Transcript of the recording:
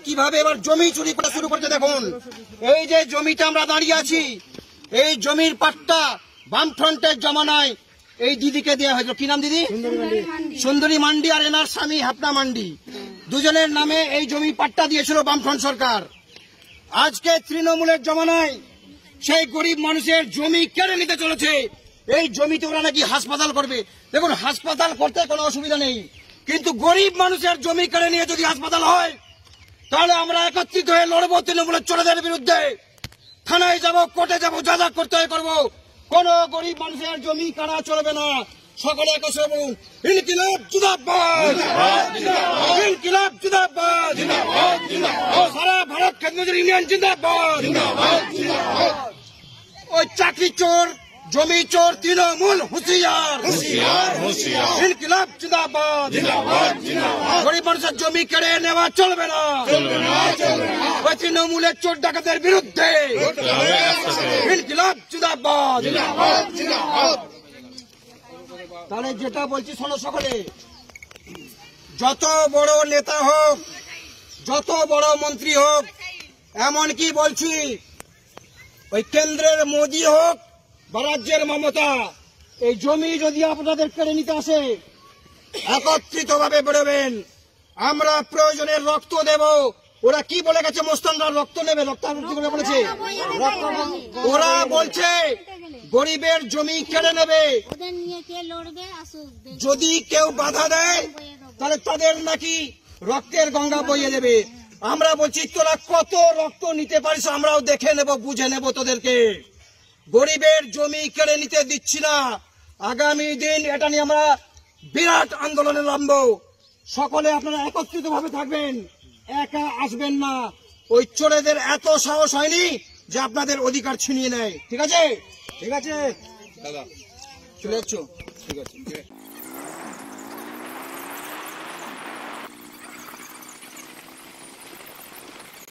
কিভাবে এবার জমি চুরি করা শুরু করতে দেখুন। এই যে জমিটা আমরা দাঁড়িয়ে আছি, এই জমির পাট্টা বামফ্রন্টের জমানায় এই দিদিকে দেওয়া হয়েছিল। কি নাম দিদি? সুন্দরী মান্ডি আর এনার স্বামী হাপনা মান্ডি, দুজনের নামে এই জমি পাট্টা দিয়েছিল বামফ্রন্ট সরকার। আজকে তৃণমূলের জমানায় সেই গরিব মানুষের জমি কেড়ে নিতে চলেছে। এই জমিতে ওরা নাকি হাসপাতাল করবে। দেখুন, হাসপাতাল করতে কোনো অসুবিধা নেই, কিন্তু গরিব মানুষের জমি কেড়ে নিয়ে যদি হাসপাতাল হয় তাহলে আমরা একত্রিত হয়ে লড়বো তৃণমূলের চোরেদের বিরুদ্ধে। থানায় যাব, কোর্টে যাব, যা যা করতে হয় করবো। কোন গরিব মানুষের জমি কাটা চলবে না। সকলে একসঙ্গে বলুন, ইনকিলাব জিন্দাবাদ, ইনকিলাব জিন্দাবাদ, সারা ভারত খেত মজুর ইউনিয়ন জিন্দাবাদ। ওই চাকরি চোর, জমি চোর, তৃণমূল হুঁশিয়ার, ইনকিলাব জিন্দাবাদ। গরিব মানুষের জমি কেড়ে নেওয়া চলবে না। ওই তৃণমূলের চোর ডাকাতের বিরুদ্ধে ইনকিলাব জিন্দাবাদ। তাহলে যেটা বলছি শোনো সকলে, যত বড় নেতা হোক, যত বড় মন্ত্রী হোক, এমনকি বলছি ওই কেন্দ্রের মোদী হোক বা রাজ্যের মমতা, এই জমি যদি আপনাদের কেড়ে নিতে আসে একত্রিত ভাবে বেরোবেন। আমরা প্রয়োজনে রক্ত দেব। ওরা কি বলে গেছে, মোস্তানরা রক্ত নেবে, রক্তারক্তি করে বলেছে। ওরা বলছে গরিবের জমি কেড়ে নেবে, যদি কেউ বাধা দেয় তাহলে তাদের নাকি রক্তের গঙ্গা বইয়ে দেবে। আমরা বলছি তোরা কত রক্ত নিতে পারিস আমরাও দেখে নেব, বুঝে নেব তোদেরকে। গরিবের জমি কেড়ে নিতে দিচ্ছি না। আগামী দিন এটা নিয়ে আমরা বিরাট আন্দোলনে নামবো। সকলে আপনারা একত্রিত ভাবে থাকবেন, একা আসবেন না। ওই চোরেদের এত সাহস হয়নি যে আপনাদের অধিকার ছিনিয়ে নেয়। ঠিক আছে, ঠিক আছে দাদা, চলে যাচ্ছ? ঠিক আছে।